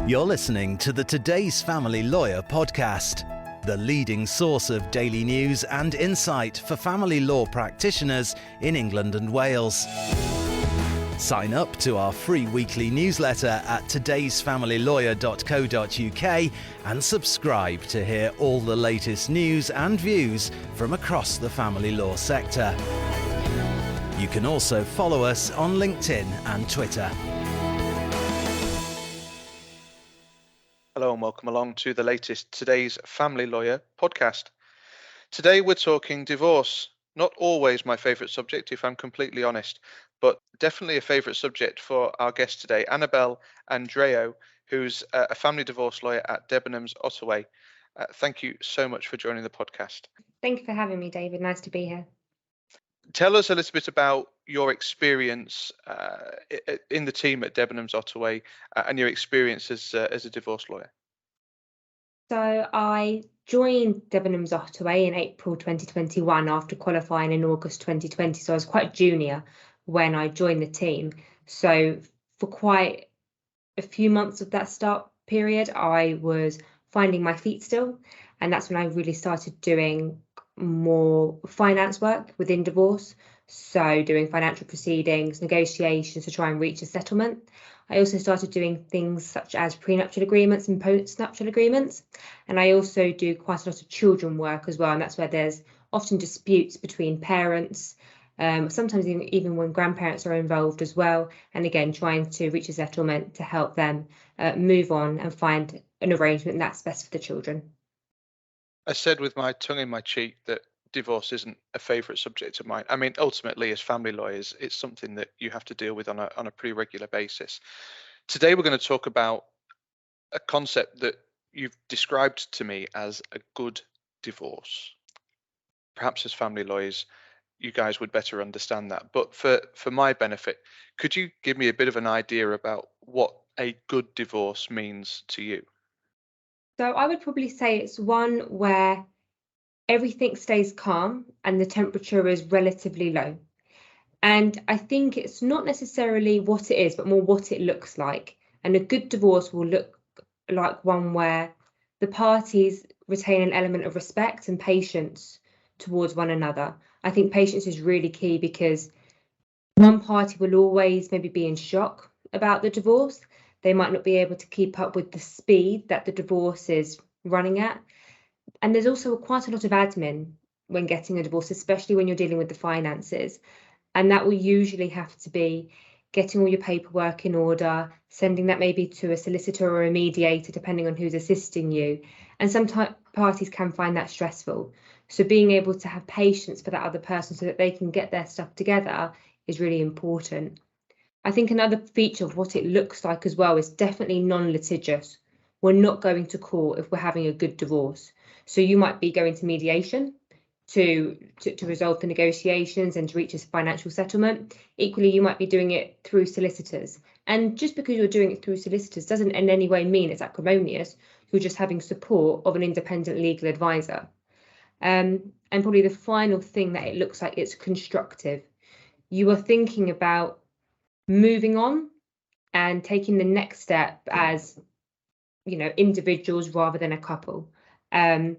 You're listening to the Today's Family Lawyer podcast, the leading source of daily news and insight for family law practitioners in England and Wales. Sign up to our free weekly newsletter at todaysfamilylawyer.co.uk and subscribe to hear all the latest news and views from across the family law sector. You can also follow us on LinkedIn and Twitter. Hello and welcome along to the latest Today's Family Lawyer podcast. Today we're talking divorce. Not always my favourite subject, if I'm completely honest, but definitely a favourite subject for our guest today, Annabel Andreou, who's a family divorce lawyer at Debenhams Ottaway. Thank you so much for joining the podcast. Thank you for having me, David. Nice to be here. Tell us a little bit about your experience in the team at Debenhams Ottaway and your experience as a divorce lawyer. So I joined Debenhams Ottaway in April 2021 after qualifying in August 2020. So I was quite junior when I joined the team. So for quite a few months of that start period, I was finding my feet still. And that's when I really started doing more finance work within divorce. So doing financial proceedings, negotiations to try and reach a settlement. I also started doing things such as prenuptial agreements and postnuptial agreements. And I also do quite a lot of children work as well. And that's where there's often disputes between parents, sometimes even when grandparents are involved as well. And again, trying to reach a settlement to help them move on and find an arrangement that's best for the children. I said with my tongue in my cheek that divorce isn't a favourite subject of mine. I mean, ultimately, as family lawyers, it's something that you have to deal with on a pretty regular basis. Today, we're going to talk about a concept that you've described to me as a good divorce. Perhaps as family lawyers, you guys would better understand that. But for my benefit, could you give me a bit of an idea about what a good divorce means to you? So I would probably say it's one where everything stays calm and the temperature is relatively low. And I think it's not necessarily what it is, but more what it looks like. And a good divorce will look like one where the parties retain an element of respect and patience towards one another. I think patience is really key because one party will always maybe be in shock about the divorce. They might not be able to keep up with the speed that the divorce is running at. And there's also quite a lot of admin when getting a divorce, especially when you're dealing with the finances. And that will usually have to be getting all your paperwork in order, sending that maybe to a solicitor or a mediator, depending on who's assisting you. And sometimes parties can find that stressful. So being able to have patience for that other person so that they can get their stuff together is really important. I think another feature of what it looks like as well is definitely non-litigious. We're not going to court if we're having a good divorce. So you might be going to mediation to resolve the negotiations and to reach a financial settlement. Equally, you might be doing it through solicitors. And just because you're doing it through solicitors doesn't in any way mean it's acrimonious. You're just having support of an independent legal advisor. And probably the final thing that it looks like, it's constructive. You are thinking about moving on and taking the next step as, individuals rather than a couple. And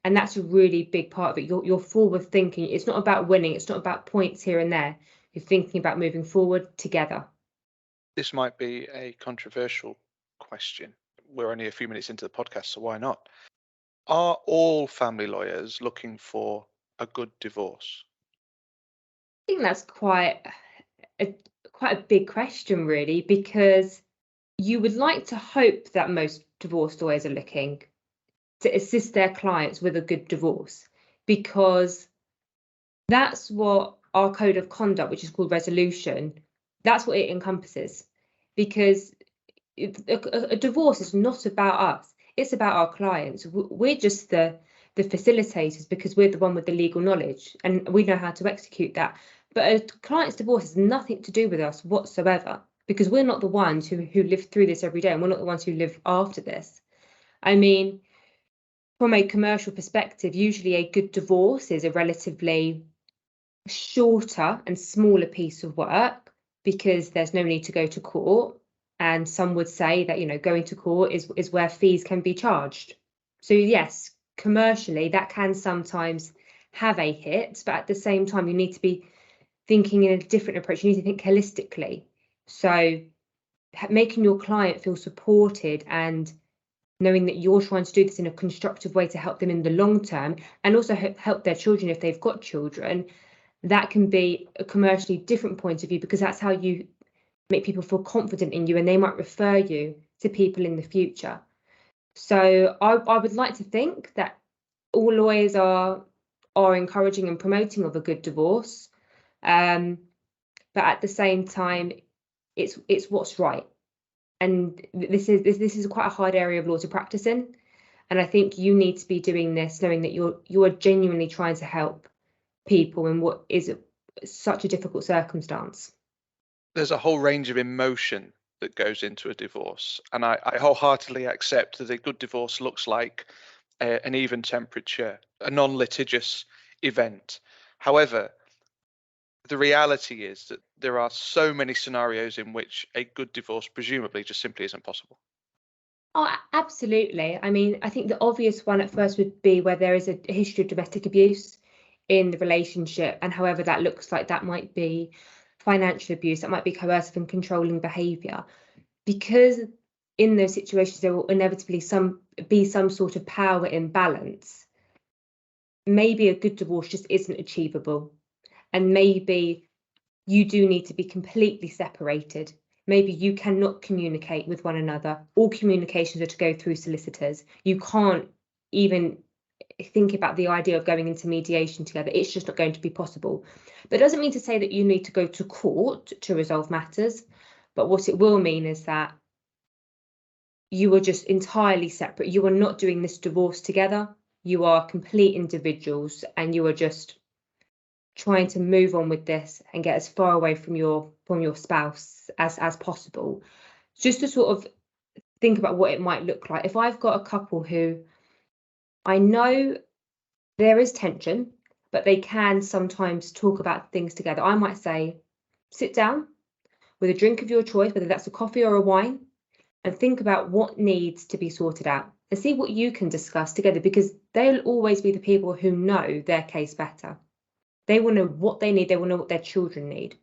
that's a really big part of it. You're forward thinking. It's not about winning. It's not about points here and there. You're thinking about moving forward together. This might be a controversial question. We're only a few minutes into the podcast, so why not? Are all family lawyers looking for a good divorce? I think that's quite a big question, really, because you would like to hope that most divorce lawyers are looking to assist their clients with a good divorce, because that's what our code of conduct, which is called resolution, that's what it encompasses. Because a divorce is not about us, it's about our clients. We're just the facilitators because we're the one with the legal knowledge and we know how to execute that. But a client's divorce has nothing to do with us whatsoever, because we're not the ones who live through this every day, and we're not the ones who live after this. I mean, from a commercial perspective, usually a good divorce is a relatively shorter and smaller piece of work because there's no need to go to court. And some would say that, you know, going to court is where fees can be charged. So yes, commercially that can sometimes have a hit, but at the same time you need to be thinking in a different approach. You need to think holistically. So making your client feel supported and knowing that you're trying to do this in a constructive way to help them in the long term, and also help their children if they've got children, that can be a commercially different point of view, because that's how you make people feel confident in you, and they might refer you to people in the future. So I would like to think that all lawyers are encouraging and promoting of a good divorce, but at the same time, it's what's right. And this is quite a hard area of law to practice in, and I think you need to be doing this knowing that you are genuinely trying to help people in what is such a difficult circumstance. There's a whole range of emotion that goes into a divorce, and I wholeheartedly accept that a good divorce looks like an even temperature, a non-litigious event. However, the reality is that there are so many scenarios in which a good divorce presumably just simply isn't possible. Oh, absolutely. I mean, I think the obvious one at first would be where there is a history of domestic abuse in the relationship, and however that looks like, that might be financial abuse, that might be coercive and controlling behaviour. Because in those situations there will inevitably be some sort of power imbalance, maybe a good divorce just isn't achievable, and maybe you do need to be completely separated. Maybe you cannot communicate with one another. All communications are to go through solicitors. You can't even think about the idea of going into mediation together. It's just not going to be possible. But it doesn't mean to say that you need to go to court to resolve matters. But what it will mean is that you are just entirely separate. You are not doing this divorce together. You are complete individuals, and you are just trying to move on with this and get as far away from your spouse as possible. Just to sort of think about what it might look like. If I've got a couple who I know there is tension, but they can sometimes talk about things together, I might say, sit down with a drink of your choice, whether that's a coffee or a wine, and think about what needs to be sorted out and see what you can discuss together, because they'll always be the people who know their case better. They will know what they need. They will know what their children need.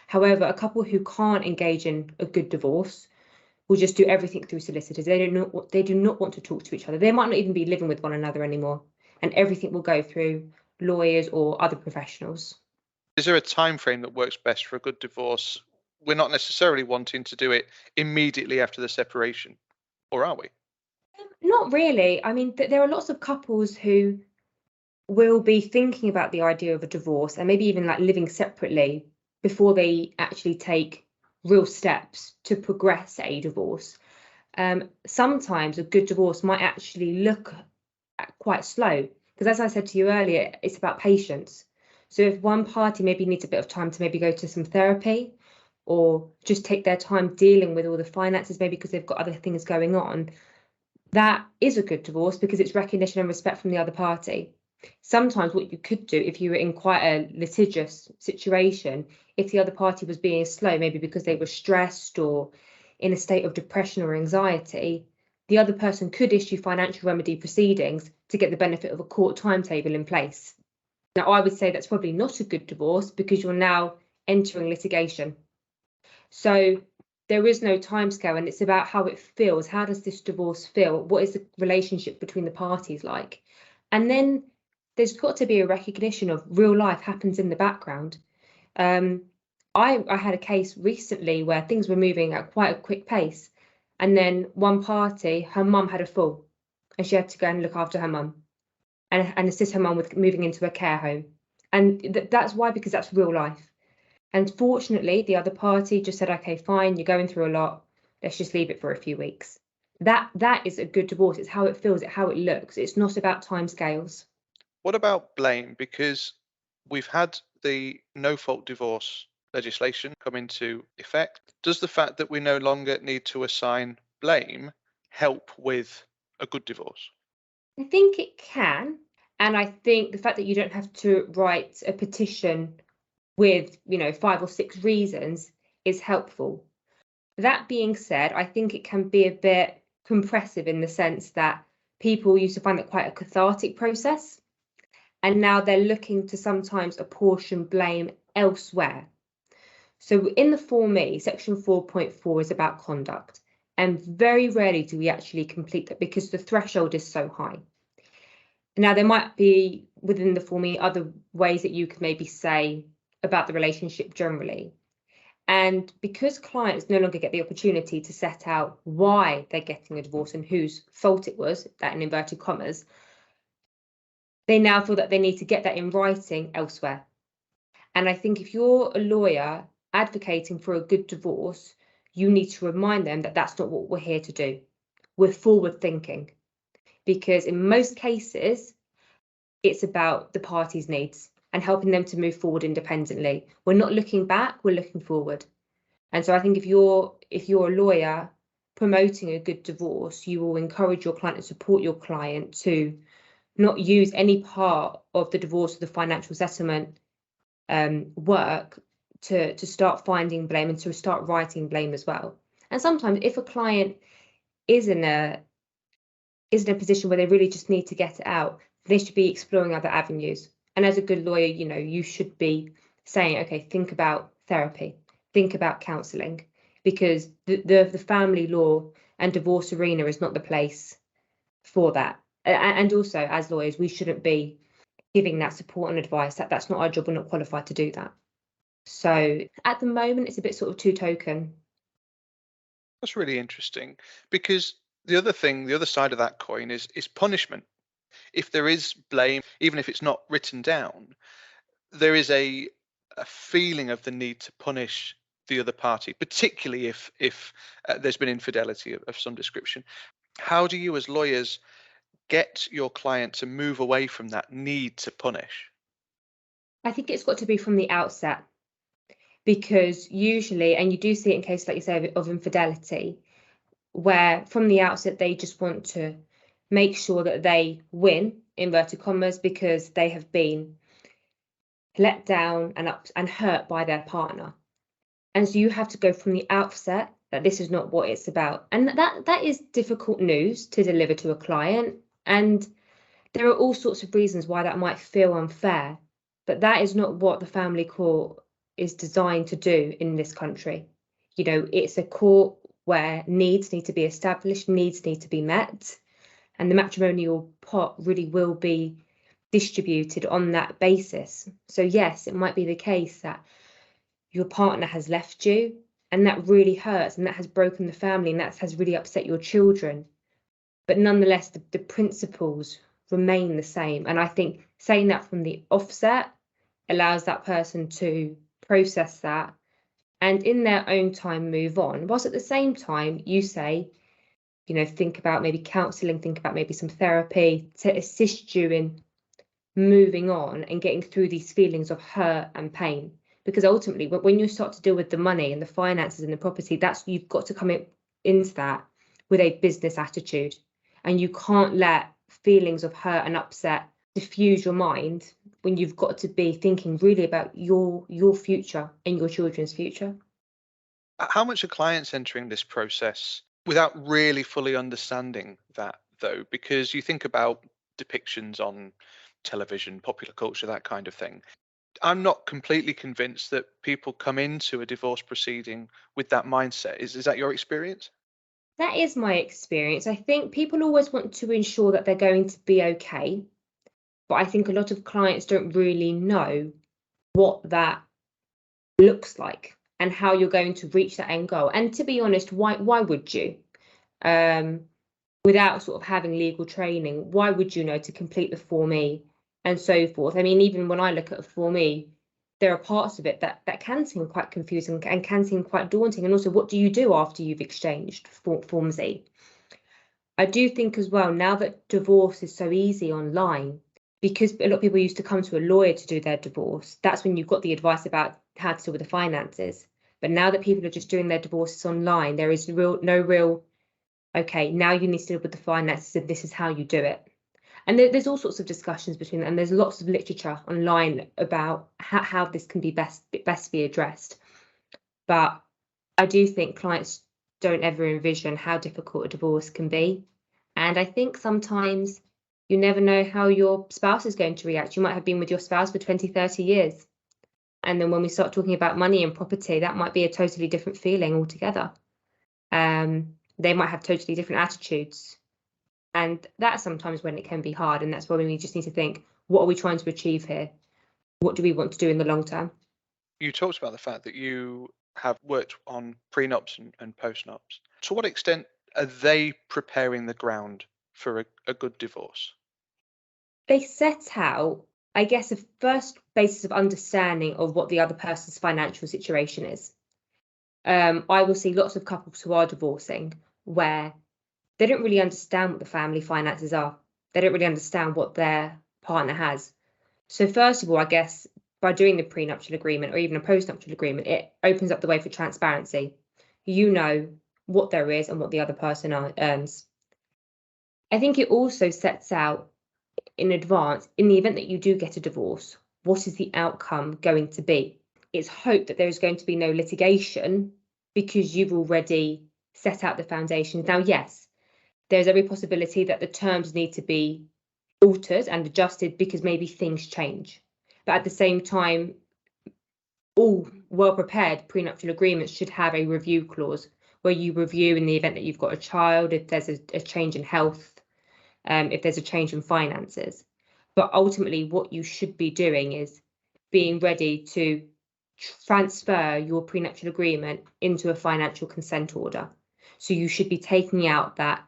However, a couple who can't engage in a good divorce will just do everything through solicitors. They do not want to talk to each other. They might not even be living with one another anymore, and everything will go through lawyers or other professionals. Is there a time frame that works best for a good divorce? We're not necessarily wanting to do it immediately after the separation, or are we? Not really. I mean, there are lots of couples who will be thinking about the idea of a divorce and maybe even like living separately before they actually take real steps to progress a divorce. Sometimes a good divorce might actually look quite slow, because as I said to you earlier, it's about patience. So if one party maybe needs a bit of time to maybe go to some therapy, or just take their time dealing with all the finances, maybe because they've got other things going on, that is a good divorce because it's recognition and respect from the other party. Sometimes what you could do, if you were in quite a litigious situation, if the other party was being slow, maybe because they were stressed or in a state of depression or anxiety, the other person could issue financial remedy proceedings to get the benefit of a court timetable in place. Now, I would say that's probably not a good divorce because you're now entering litigation. So there is no timescale, and it's about how it feels. How does this divorce feel? What is the relationship between the parties like? And then there's got to be a recognition of real life happens in the background. I had a case recently where things were moving at quite a quick pace, and then one party, her mum had a fall, and she had to go and look after her mum and assist her mum with moving into a care home. And that's why, because that's real life. And fortunately, the other party just said, okay, fine, you're going through a lot, let's just leave it for a few weeks. That is a good divorce. It's how it feels, it's how it looks. It's not about timescales. What about blame? Because we've had the no-fault divorce legislation come into effect. Does the fact that we no longer need to assign blame help with a good divorce? I think it can. And I think the fact that you don't have to write a petition with, 5 or 6 reasons is helpful. That being said, I think it can be a bit compressive in the sense that people used to find it quite a cathartic process, and now they're looking to sometimes apportion blame elsewhere. So in the Form E, section 4.4 is about conduct, and very rarely do we actually complete that because the threshold is so high. Now, there might be within the Form E other ways that you could maybe say about the relationship generally. And because clients no longer get the opportunity to set out why they're getting a divorce and whose fault it was, that in inverted commas, they now feel that they need to get that in writing elsewhere. And I think if you're a lawyer advocating for a good divorce, you need to remind them that that's not what we're here to do. We're forward thinking, because in most cases, it's about the parties' needs and helping them to move forward independently. We're not looking back, we're looking forward. And so I think if you're a lawyer promoting a good divorce, you will encourage your client and support your client to not use any part of the divorce or the financial settlement work to start finding blame and to start writing blame as well. And sometimes if a client is in a position where they really just need to get it out, they should be exploring other avenues. And as a good lawyer, you should be saying, okay, think about therapy, think about counselling, because the family law and divorce arena is not the place for that. And also, as lawyers, we shouldn't be giving that support and advice. That's not our job. We're not qualified to do that. So at the moment, it's a bit sort of two token. That's really interesting, because the other side of that coin is punishment. If there is blame, even if it's not written down, there is a feeling of the need to punish the other party, particularly if there's been infidelity of some description. How do you as lawyers get your client to move away from that need to punish? I think it's got to be from the outset, because usually, and you do see it in cases like you say of infidelity, where from the outset they just want to make sure that they win, inverted commas, because they have been let down and hurt by their partner. And so you have to go from the outset that this is not what it's about. And that is difficult news to deliver to a client. And there are all sorts of reasons why that might feel unfair, but that is not what the family court is designed to do in this country. It's a court where needs need to be established, needs need to be met, and the matrimonial pot really will be distributed on that basis. So yes, it might be the case that your partner has left you, and that really hurts, and that has broken the family, and that has really upset your children. But nonetheless, the principles remain the same. And I think saying that from the offset allows that person to process that and in their own time move on, whilst at the same time you say, think about maybe counselling, think about maybe some therapy to assist you in moving on and getting through these feelings of hurt and pain. Because ultimately, when you start to deal with the money and the finances and the property, you've got to come into that with a business attitude. And you can't let feelings of hurt and upset diffuse your mind when you've got to be thinking really about your future and your children's future. How much are clients entering this process without really fully understanding that, though? Because you think about depictions on television, popular culture, that kind of thing. I'm not completely convinced that people come into a divorce proceeding with that mindset. Is that your experience? That is my experience. I think people always want to ensure that they're going to be okay. But I think a lot of clients don't really know what that looks like and how you're going to reach that end goal. And to be honest, why would you? Without sort of having legal training, why would you know to complete the Form E and so forth? I mean, even when I look at a Form E, there are parts of it that can seem quite confusing and can seem quite daunting. And also, what do you do after you've exchanged Forms E? I do think as well, now that divorce is so easy online, because a lot of people used to come to a lawyer to do their divorce, that's when you've got the advice about how to deal with the finances. But now that people are just doing their divorces online, there is no real, okay, now you need to deal with the finances and this is how you do it. And there's all sorts of discussions between them, and there's lots of literature online about how this can be best be addressed. But I do think clients don't ever envision how difficult a divorce can be. And I think sometimes you never know how your spouse is going to react. You might have been with your spouse for 20, 30 years. And then when we start talking about money and property, that might be a totally different feeling altogether. They might have totally different attitudes. And that's sometimes when it can be hard. And that's why we just need to think, what are we trying to achieve here? What do we want to do in the long term? You talked about the fact that you have worked on prenups and postnups. To what extent are they preparing the ground for a good divorce? They set out, I guess, a first basis of understanding of what the other person's financial situation is. I will see lots of couples who are divorcing where they don't really understand what the family finances are. They don't really understand what their partner has. So first of all, I guess by doing the prenuptial agreement or even a postnuptial agreement, it opens up the way for transparency. You know what there is and what the other person earns. I think it also sets out in advance, in the event that you do get a divorce, what is the outcome going to be? It's hoped that there is going to be no litigation because you've already set out the foundations. Now, yes, there's every possibility that the terms need to be altered and adjusted because maybe things change. But at the same time, all well-prepared prenuptial agreements should have a review clause where you review in the event that you've got a child, if there's a change in health, if there's a change in finances. But ultimately, what you should be doing is being ready to transfer your prenuptial agreement into a financial consent order. So you should be taking out that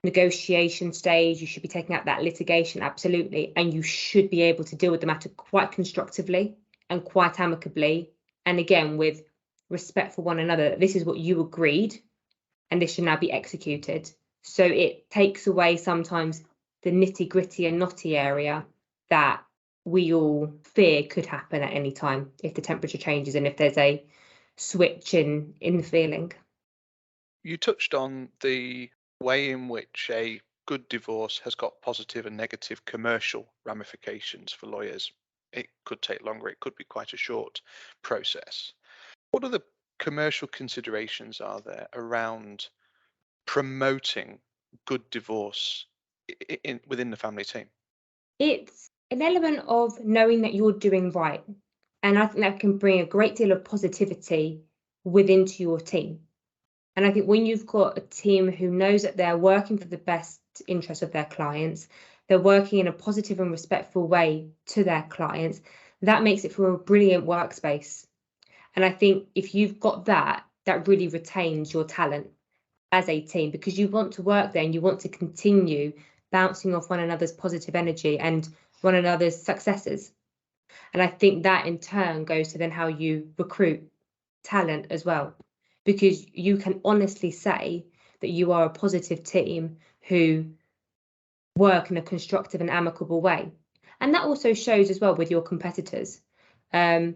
negotiation stage, you should be taking out that litigation, absolutely, and you should be able to deal with the matter quite constructively and quite amicably, and again with respect for one another. This is what you agreed and this should now be executed. So it takes away sometimes the nitty-gritty and knotty area that we all fear could happen at any time if the temperature changes and if there's a switch in the feeling. You touched on the way in which a good divorce has got positive and negative commercial ramifications for lawyers. It could take longer, it could be quite a short process. What other commercial considerations are there around promoting good divorce within the family team? It's an element of knowing that you're doing right. And I think that can bring a great deal of positivity within to your team. And I think when you've got a team who knows that they're working for the best interest of their clients, they're working in a positive and respectful way to their clients, that makes it for a brilliant workspace. And I think if you've got that, that really retains your talent as a team because you want to work there and you want to continue bouncing off one another's positive energy and one another's successes. And I think that in turn goes to then how you recruit talent as well, because you can honestly say that you are a positive team who work in a constructive and amicable way. And that also shows as well with your competitors. The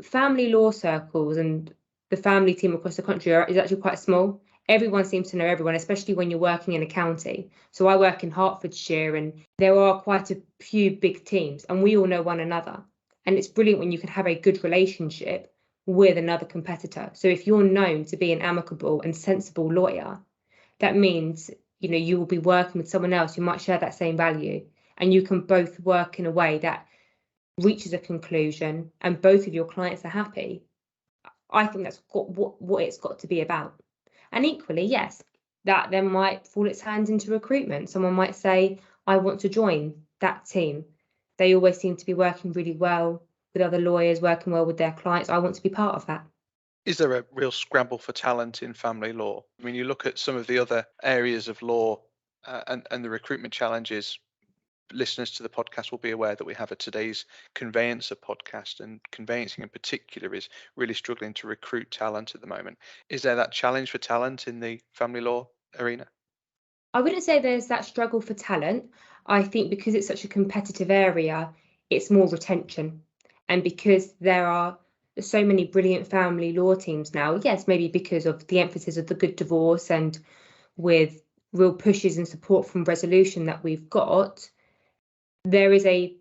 family law circles and the family team across the country is actually quite small. Everyone seems to know everyone, especially when you're working in a county. So I work in Hertfordshire and there are quite a few big teams and we all know one another. And it's brilliant when you can have a good relationship with another competitor. So if you're known to be an amicable and sensible lawyer, that means, you know, you will be working with someone else who might share that same value and you can both work in a way that reaches a conclusion and both of your clients are happy. I think that's got what it's got to be about. And equally, yes, that then might fall its hand into recruitment. Someone might say, I want to join that team. They always seem to be working really well with other lawyers, working well with their clients. I want to be part of that. Is there a real scramble for talent in family law? I mean, you look at some of the other areas of law and the recruitment challenges. Listeners to the podcast will be aware that we have a Today's Conveyancer podcast, and conveyancing in particular is really struggling to recruit talent at the moment. Is there that challenge for talent in the family law arena? I wouldn't say there's that struggle for talent. I think because it's such a competitive area, it's more retention. And because there are so many brilliant family law teams now, yes, maybe because of the emphasis of the good divorce and with real pushes and support from resolution that we've got, there is a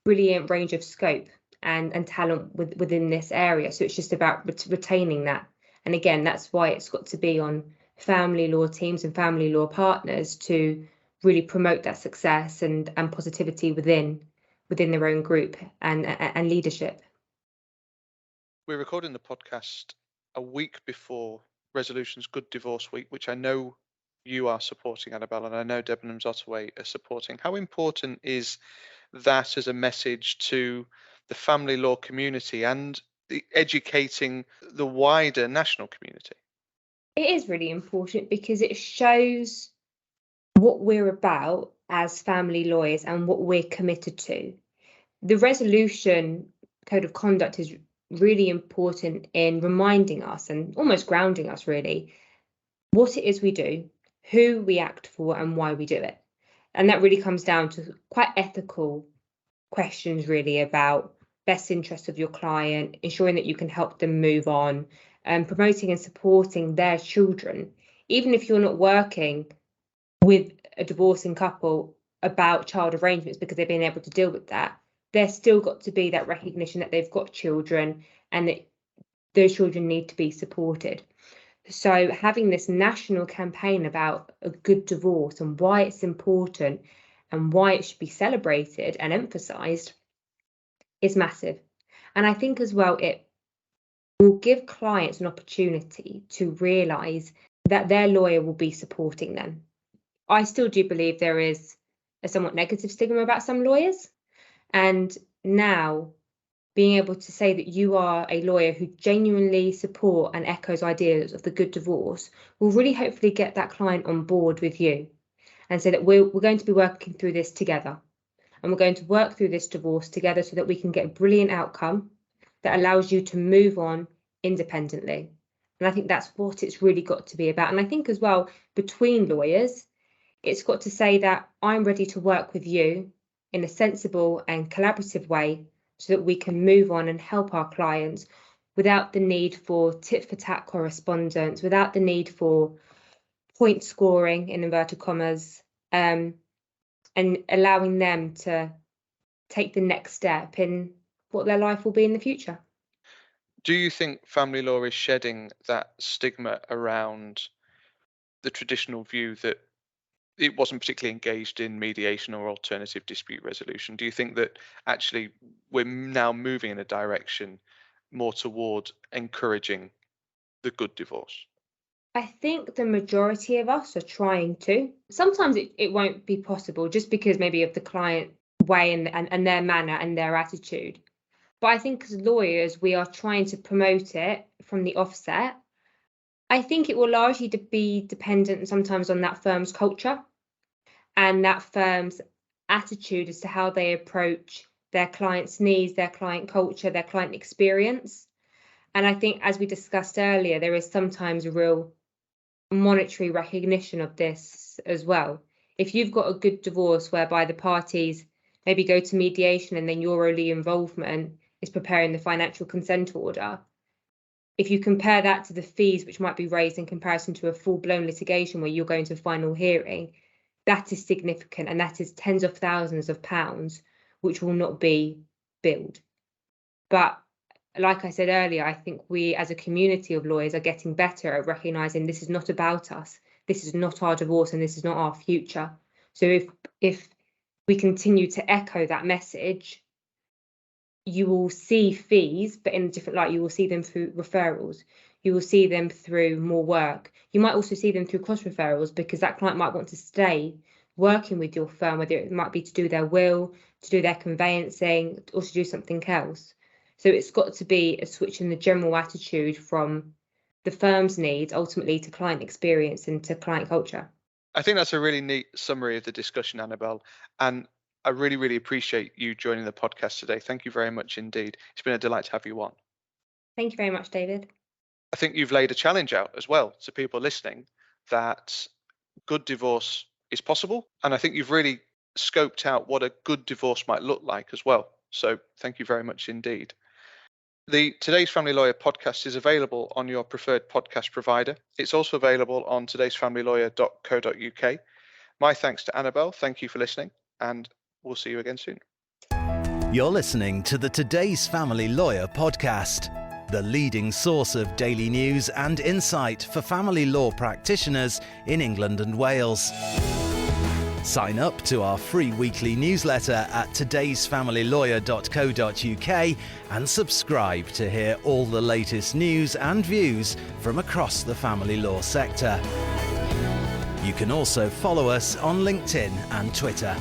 brilliant range of scope. and talent within this area. So it's just about retaining that. And again, that's why it's got to be on family law teams and family law partners to really promote that success and positivity within their own group and leadership. We're recording the podcast a week before Resolution's Good Divorce Week, which I know you are supporting, Annabel, and I know Debenhams Ottaway are supporting. How important is that as a message to the family law community and educating the wider national community? It is really important because it shows what we're about as family lawyers and what we're committed to. The resolution code of conduct is really important in reminding us and almost grounding us really what it is we do, who we act for and why we do it. And that really comes down to quite ethical questions really about best interest of your client, ensuring that you can help them move on, and promoting and supporting their children. Even if you're not working with a divorcing couple about child arrangements because they've been able to deal with that, there's still got to be that recognition that they've got children and that those children need to be supported. So having this national campaign about a good divorce and why it's important and why it should be celebrated and emphasised is massive. And I think as well, it will give clients an opportunity to realise that their lawyer will be supporting them. I still do believe there is a somewhat negative stigma about some lawyers. And now being able to say that you are a lawyer who genuinely support and echoes ideas of the good divorce will really hopefully get that client on board with you and say that we're going to be working through this together. And we're going to work through this divorce together so that we can get a brilliant outcome that allows you to move on independently. And I think that's what it's really got to be about. And I think as well, between lawyers, it's got to say that I'm ready to work with you in a sensible and collaborative way so that we can move on and help our clients without the need for tit-for-tat correspondence, without the need for point scoring, in inverted commas, and allowing them to take the next step in what their life will be in the future. Do you think family law is shedding that stigma around the traditional view that it wasn't particularly engaged in mediation or alternative dispute resolution? Do you think that actually we're now moving in a direction more toward encouraging the good divorce? I think the majority of us are trying to. Sometimes it won't be possible just because maybe of the client way and their manner and their attitude. But I think as lawyers, we are trying to promote it from the offset. I think it will largely be dependent sometimes on that firm's culture and that firm's attitude as to how they approach their client's needs, their client culture, their client experience. And I think, as we discussed earlier, there is sometimes a real monetary recognition of this as well. If you've got a good divorce whereby the parties maybe go to mediation and then your only involvement is preparing the financial consent order, if you compare that to the fees which might be raised in comparison to a full-blown litigation where you're going to a final hearing, that is significant, and that is tens of thousands of pounds which will not be billed. But like I said earlier, I think we as a community of lawyers are getting better at recognising this is not about us, this is not our divorce, and this is not our future. So if we continue to echo that message, you will see fees, but in a different light. You will see them through referrals. You will see them through more work. You might also see them through cross referrals because that client might want to stay working with your firm, whether it might be to do their will, to do their conveyancing, or to do something else. So it's got to be a switch in the general attitude from the firm's needs ultimately to client experience and to client culture. I think that's a really neat summary of the discussion, Annabel. And I really, really appreciate you joining the podcast today. Thank you very much indeed. It's been a delight to have you on. Thank you very much, David. I think you've laid a challenge out as well to people listening that good divorce is possible. And I think you've really scoped out what a good divorce might look like as well. So thank you very much indeed. The Today's Family Lawyer podcast is available on your preferred podcast provider. It's also available on todaysfamilylawyer.co.uk. My thanks to Annabel. Thank you for listening, and we'll see you again soon. You're listening to the Today's Family Lawyer podcast, the leading source of daily news and insight for family law practitioners in England and Wales. Sign up to our free weekly newsletter at todaysfamilylawyer.co.uk and subscribe to hear all the latest news and views from across the family law sector. You can also follow us on LinkedIn and Twitter.